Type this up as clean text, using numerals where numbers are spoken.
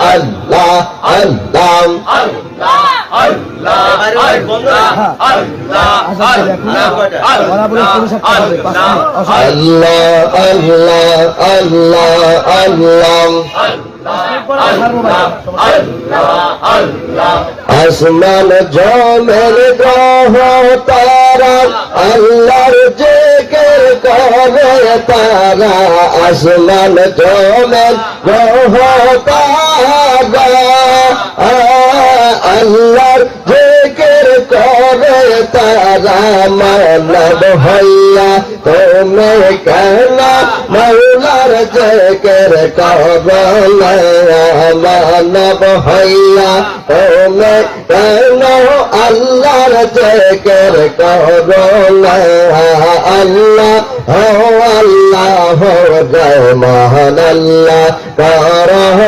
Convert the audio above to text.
আল্লাহ আল্লাহ আসমান জমের গ্রহ তারা আল্লাহর জিকির করে তারা আসমান জমের গ্রহ তারা আল্লাহর জিকির করে তারা মানব হইয়া তুমি কেন মৌলার জিকির করো না মানব হইয়া তুমি কেন আল্লাহর জিকির করো না আল্লাহ হো আল্লাহ হো জয় মহান আল্লাহ করো